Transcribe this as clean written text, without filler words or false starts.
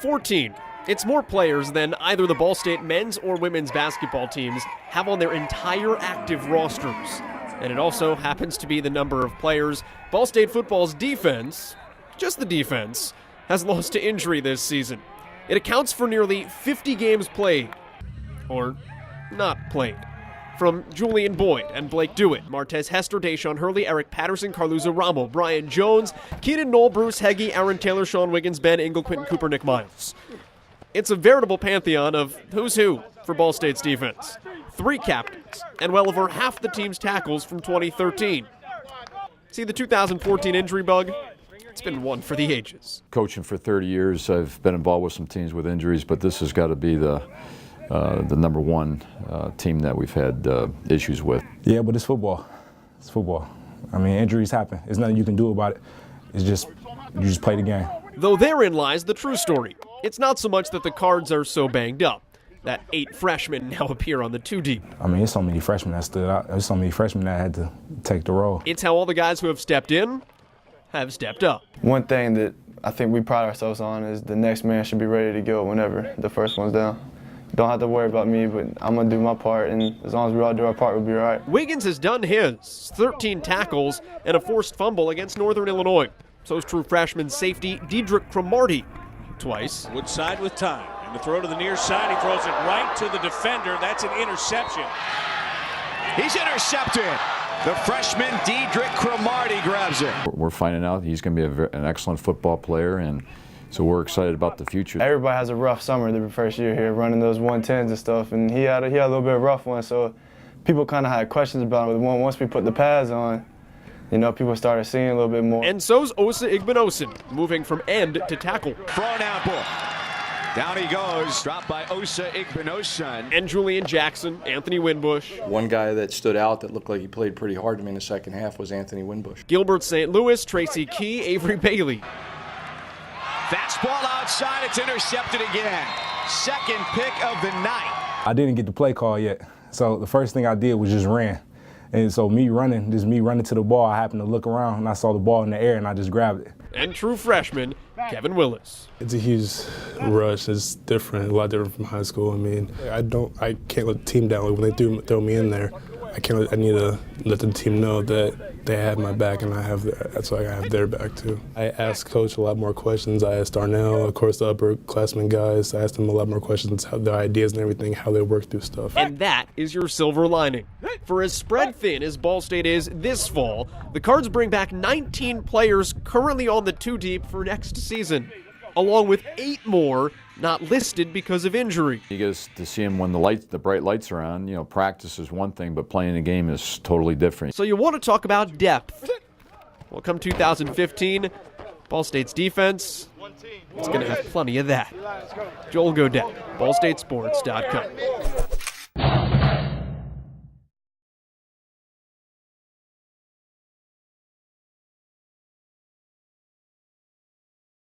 14. It's more players than either the Ball State men's or women's basketball teams have on their entire active rosters. And it also happens to be the number of players Ball State football's defense, just the defense, has lost to injury this season. It accounts for nearly 50 games played, or not played. From Julian Boyd and Blake Dewitt, Martez Hester, Deshaun Hurley, Eric Patterson, Carluza Ramo, Brian Jones, Keenan Knoll, Bruce Heggie, Aaron Taylor, Sean Wiggins, Ben Ingle, Quentin Cooper, Nick Miles. It's a veritable pantheon of who's who for Ball State's defense. 3 captains, and well over half the team's tackles from 2013. See the 2014 injury bug? It's been one for the ages. Coaching for 30 years, I've been involved with some teams with injuries, but this has got to be the number one team that we've had issues with. Yeah, but it's football. It's football. I mean, injuries happen. There's nothing you can do about it. It's just, you just play the game. Though therein lies the true story. It's not so much that the Cards are so banged up, that 8 freshmen now appear on the 2 deep. I mean, there's so many freshmen that stood out. There's so many freshmen that had to take the role. It's how all the guys who have stepped in have stepped up. One thing that I think we pride ourselves on is the next man should be ready to go whenever the first one's down. Don't have to worry about me, but I'm going to do my part, and as long as we all do our part, we'll be all right. Wiggins has done his, 13 tackles and a forced fumble against Northern Illinois. So's true freshman safety Dedrick Cromartie, twice. Woodside with time, and the throw to the near side, he throws it right to the defender. That's an interception. He's intercepted. The freshman Dedrick Cromartie grabs it. We're finding out he's going to be an excellent football player, and so we're excited about the future. Everybody has a rough summer the first year here, running those 110s and stuff, and he had a little bit of a rough one, so people kind of had questions about him. Once we put the pads on, you know, people started seeing a little bit more. And so's Osa Igbinosun, moving from end to tackle. Thrown out ball. Down he goes, dropped by Osa Igbinosun. And Julian Jackson, Anthony Winbush. One guy that stood out that looked like he played pretty hard to me in the second half was Anthony Winbush. Gilbert St. Louis, Tracy Key, Avery Bailey. Fastball outside, it's intercepted again. Second pick of the night. I didn't get the play call yet, so the first thing I did was just ran. And so me running to the ball, I happened to look around and I saw the ball in the air and I just grabbed it. And true freshman, Kevin Willis. It's a huge rush. It's different, a lot different from high school. I mean, I can't let the team down. When they throw me in there, I need to let the team know that they have my back and that's why I have their back too. I asked Coach a lot more questions. I asked Darnell, of course, the upperclassmen guys. I asked them a lot more questions, how their ideas and everything, how they work through stuff. And that is your silver lining. For as spread thin as Ball State is this fall, the Cards bring back 19 players currently on the 2 deep for next season, along with 8 more not listed because of injury. You get to see him when the bright lights are on. You know, practice is one thing, but playing the game is totally different. So you want to talk about depth. Well, come 2015, Ball State's defense, it's going to have plenty of that. Joel Godet, ballstatesports.com.